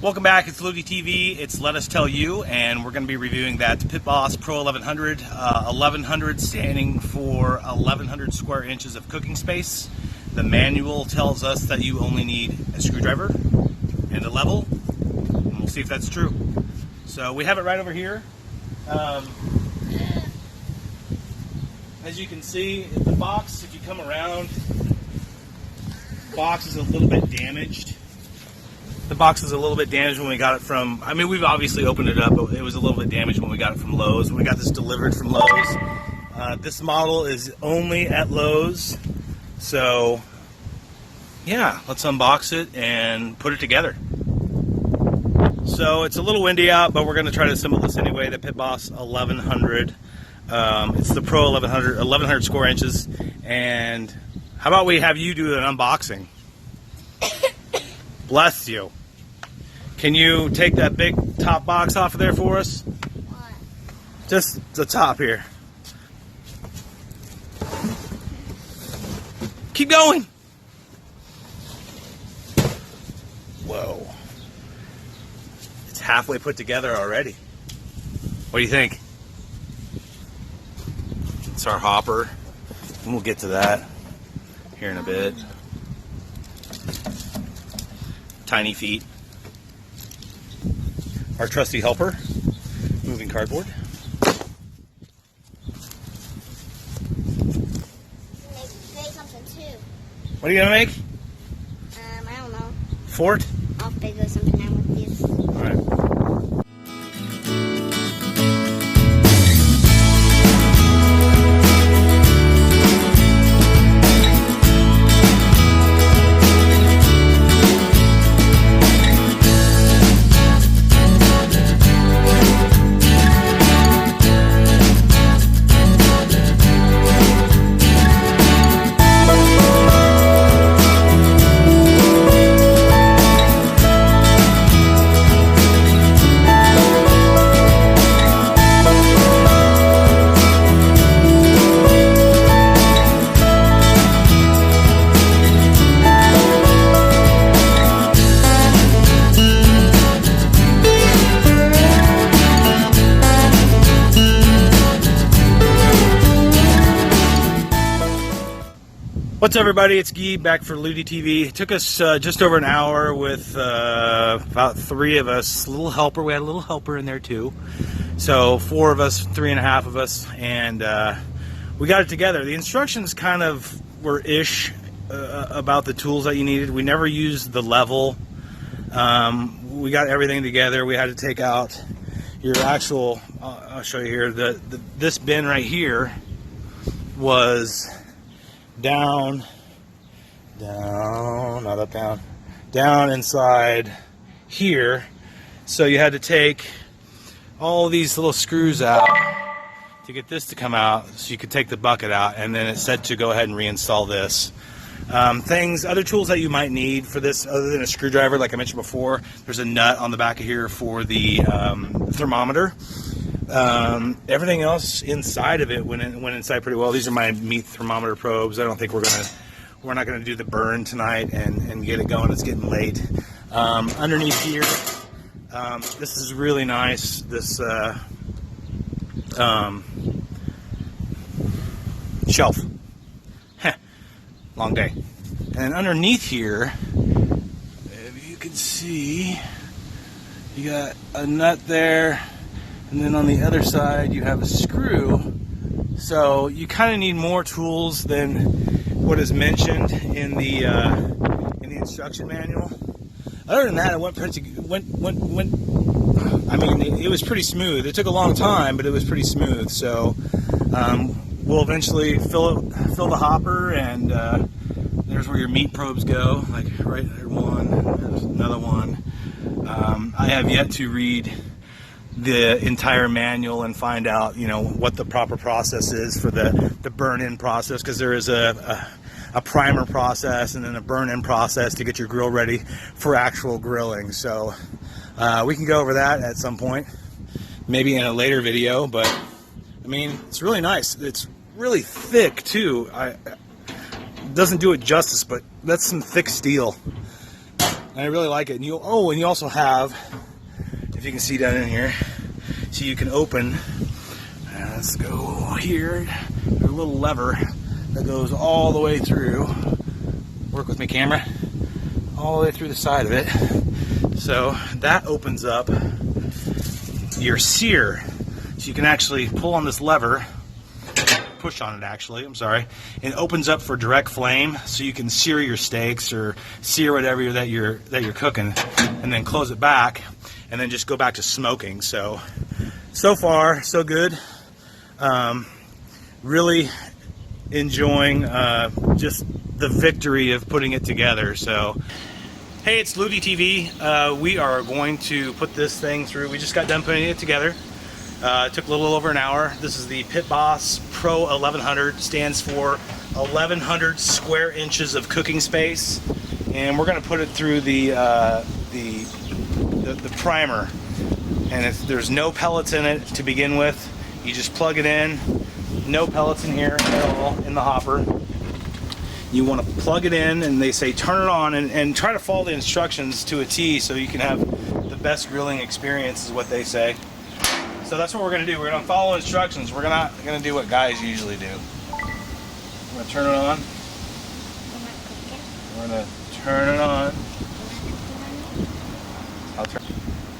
Welcome back, it's LUTY TV, it's Let Us Tell You, and we're going to be reviewing that Pit Boss Pro 1100. 1100 standing for 1100 square inches of cooking space. The manual tells us that you only need a screwdriver and a level, and we'll see if that's true. So we have it right over here. As you can see, the box, if you come around, the box is a little bit damaged. The box is a little bit damaged when we got it from, I mean, we've obviously opened it up, but it was a little bit damaged when we got it from Lowe's. We got this delivered from Lowe's. This model is only at Lowe's. So, yeah, let's unbox it and put it together. So, it's a little windy out, but we're going to try to assemble this anyway, the Pit Boss 1100. It's the Pro 1100 square inches. And how about we have you do an unboxing? Bless you. Can you take that big top box off of there for us? What? Just the top here. Keep going. Whoa. It's halfway put together already. What do you think? It's our hopper. And we'll get to that here in a bit. Tiny feet. Our trusty helper, moving cardboard. Make something too. What are you gonna make? I don't know. Fort? I'll figure something out with these. All right. What's up, everybody? It's Guy back for LUTY TV. It took us just over an hour with about 3 of us. Little helper. We had a little helper in there too. So 4 of us, 3.5 of us, and we got it together. The instructions kind of were ish about the tools that you needed. We never used the level. We got everything together. We had to take out your actual. I'll show you here. This bin right here was down, not up, down inside here. So you had to take all these little screws out to get this to come out so you could take the bucket out, and then it said to go ahead and reinstall this. Other tools that you might need for this other than a screwdriver, like I mentioned before, there's a nut on the back of here for the thermometer. Everything else inside of it went inside pretty well. These are my meat thermometer probes. I don't think we're not gonna do the burn tonight and get it going. It's getting late. Underneath here, this is really nice. This shelf. Long day. And underneath here, if you can see, you got a nut there. And then on the other side, you have a screw. So you kind of need more tools than what is mentioned in the instruction manual. Other than that, it it was pretty smooth. It took a long time, but it was pretty smooth. So we'll eventually fill the hopper, and there's where your meat probes go. Like right there, one. There's another one. I have yet to read the entire manual and find out, what the proper process is for the burn-in process, because there is a primer process and then a burn-in process to get your grill ready for actual grilling. So we can go over that at some point, maybe in a later video. But I mean, it's really nice. It's really thick too. Doesn't do it justice, but that's some thick steel. And I really like it. And you also have, if you can see down in here, so you can open, let's go here, there's a little lever that goes all the way through, work with my camera, all the way through the side of it. So that opens up your sear. So you can actually pull on this lever, push on it actually, I'm sorry, and it opens up for direct flame, so you can sear your steaks or sear whatever that you're cooking, and then close it back, and then just go back to smoking. So far so good. Really enjoying just the victory of putting it together. So hey, it's LUTY TV. We are going to put this thing through. We just got done putting it together. It took a little over an hour. This is the Pit Boss Pro 1100. Stands for 1100 square inches of cooking space, and we're going to put it through the primer. And there's no pellets in it to begin with. You just plug it in. No pellets in here at all in the hopper. You want to plug it in, and they say turn it on, and try to follow the instructions to a T so you can have the best grilling experience, is what they say. So that's what we're going to do. We're going to follow instructions. We're not going to do what guys usually do. We're going to turn it on. We're going to turn it on.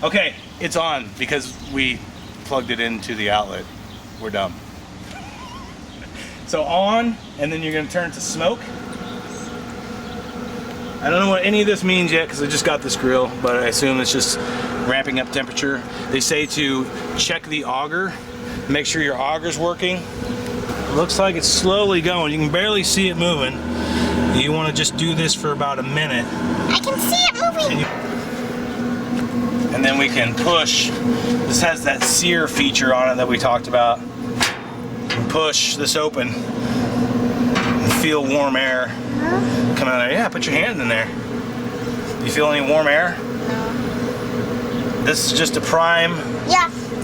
Okay, it's on because we plugged it into the outlet. We're dumb. So on, and then you're going to turn it to smoke. I don't know what any of this means yet because I just got this grill, but I assume it's just ramping up temperature. They say to check the auger, make sure your auger's working. It looks like it's slowly going. You can barely see it moving. You want to just do this for about a minute. I can see it moving. And then we can push. This has that sear feature on it that we talked about. Push this open. Feel warm air coming out of there. Yeah, put your hand in there. You feel any warm air? No. This is just to prime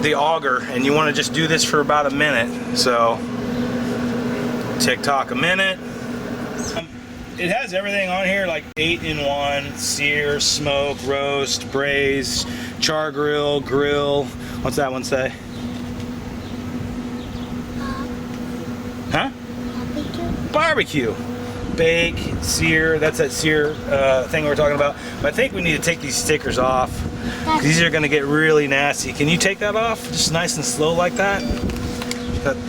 the auger, and you want to just do this for about a minute. So, tick-tock a minute. It has everything on here, like 8-in-1, sear, smoke, roast, braise, char grill, grill. What's that one say? Huh? Barbecue. Bake, sear, that's that sear thing we're talking about. But I think we need to take these stickers off. These are gonna get really nasty. Can you take that off? Just nice and slow like that?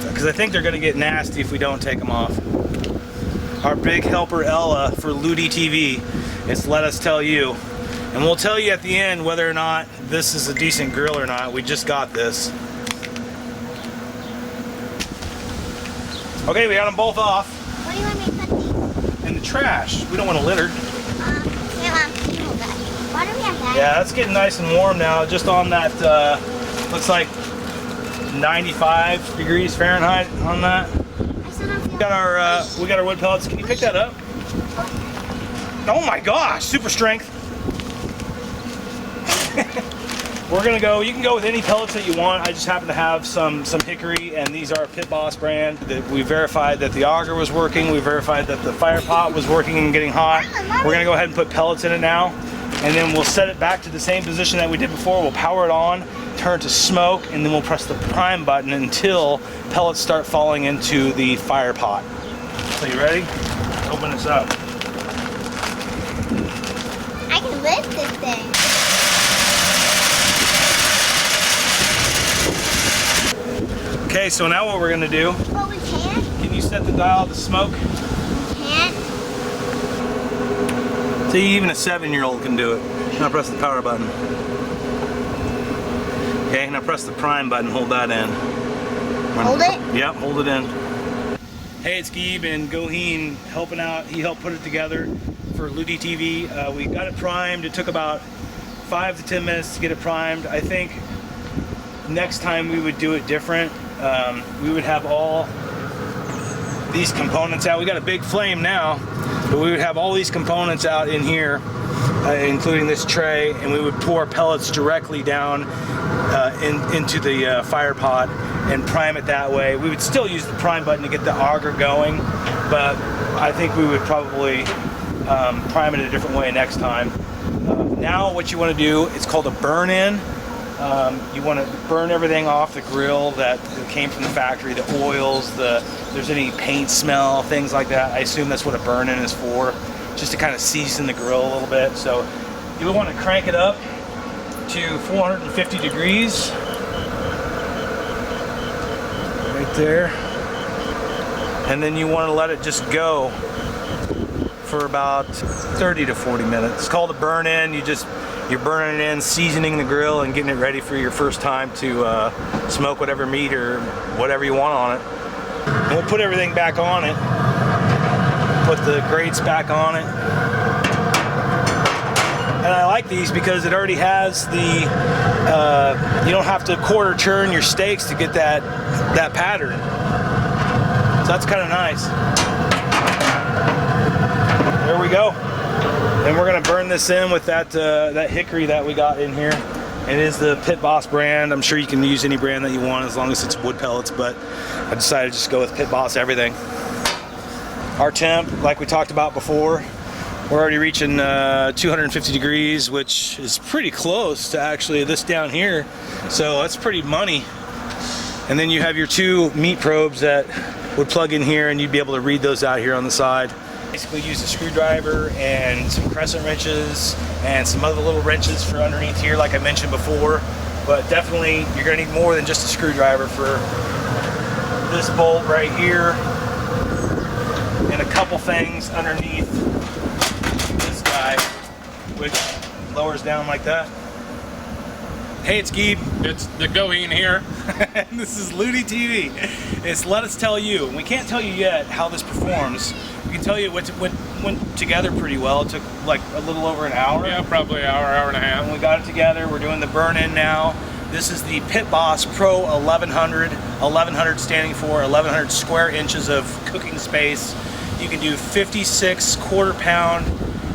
Because I think they're gonna get nasty if we don't take them off. Our big helper Ella for LUTY TV is let us tell you. And we'll tell you at the end whether or not this is a decent grill or not. We just got this. Okay, we got them both off. Where do you want me to put these? In the trash. We don't want to litter. Yeah, why do we have that? Yeah, that's getting nice and warm now. Just on that, looks like 95 degrees Fahrenheit on that. We got our wood pellets. Can you pick that up? Oh my gosh, super strength. We're gonna go. You can go with any pellets that you want. I just happen to have some hickory, and these are Pit Boss brand. That we verified that the auger was working. We verified that the fire pot was working and getting hot. We're gonna go ahead and put pellets in it now, and then we'll set it back to the same position that we did before. We'll power it on, turn it to smoke, and then we'll press the prime button until pellets start falling into the fire pot. So you ready? Open this up. I can lift this thing. Okay, so now what we're gonna do? Oh, we can't? Can you set the dial to smoke? Can't? See, even a 7-year-old can do it. Now press the power button. Okay, now press the prime button, hold that in. Hold it? Yep, hold it in. Hey, it's Gabe and Goheen helping out. He helped put it together for LUTY TV. We got it primed. It took about 5 to 10 minutes to get it primed. I think next time we would do it different. We would have all these components out. We got a big flame now, but we would have all these components out in here, including this tray, and we would pour pellets directly down into the fire pot and prime it that way. We would still use the prime button to get the auger going, but I think we would probably prime it a different way next time. Now what you want to do, it's called a burn-in. You want to burn everything off the grill that came from the factory, the oils, if there's any paint smell, things like that. I assume that's what a burn-in is for, just to kind of season the grill a little bit. So you want to crank it up to 450 degrees. Right there. And then you want to let it just go for about 30 to 40 minutes. It's called a burn-in. You're burning it in, seasoning the grill, and getting it ready for your first time to smoke whatever meat or whatever you want on it. And we'll put everything back on it. Put the grates back on it. And I like these because it already has the, you don't have to quarter churn your steaks to get that pattern. So that's kind of nice. There we go. And we're gonna burn this in with that hickory that we got in here. It is the Pit Boss brand. I'm sure you can use any brand that you want as long as it's wood pellets, but I decided to just go with Pit Boss everything. Our temp, like we talked about before, we're already reaching 250 degrees, which is pretty close to actually this down here. So that's pretty money. And then you have your two meat probes that would plug in here, and you'd be able to read those out here on the side. Basically use a screwdriver and some crescent wrenches and some other little wrenches for underneath here, like I mentioned before. But definitely you're gonna need more than just a screwdriver for this bolt right here, and a couple things underneath this guy, which lowers down like that. Hey, it's Geeb. It's the Goheen here. And this is LUTY TV. It's Let Us Tell You. We can't tell you yet how this performs. We can tell you it went together pretty well. It took like a little over an hour. Yeah, probably an hour and a half. And we got it together. We're doing the burn-in now. This is the Pit Boss Pro 1100. 1100 standing for 1100 square inches of cooking space. You can do 56 quarter-pound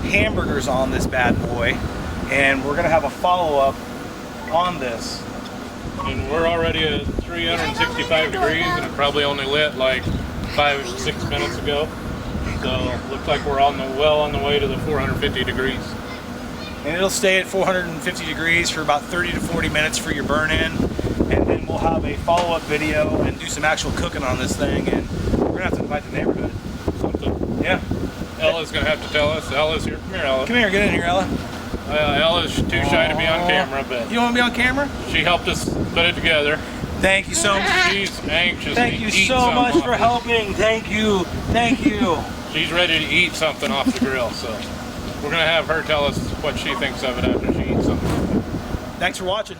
hamburgers on this bad boy. And we're gonna have a follow-up on this. And we're already at 365 degrees, and it probably only lit like 5 or 6 minutes ago. So looks like we're well on the way to the 450 degrees. And it'll stay at 450 degrees for about 30 to 40 minutes for your burn-in. And then we'll have a follow-up video and do some actual cooking on this thing. And we're gonna have to invite the neighborhood. Something. Yeah. Ella's gonna have to tell us. Ella's here. Come here, Ella. Come here, get in here, Ella. Ella's too shy to be on camera, but You don't want to be on camera? she helped us put it together. Thank you so much. She's anxious Thank to you eat so something much off for it. helping. Thank you. Thank you. She's ready to eat something off the grill, so we're gonna have her tell us what she thinks of it after she eats something. Thanks for watching.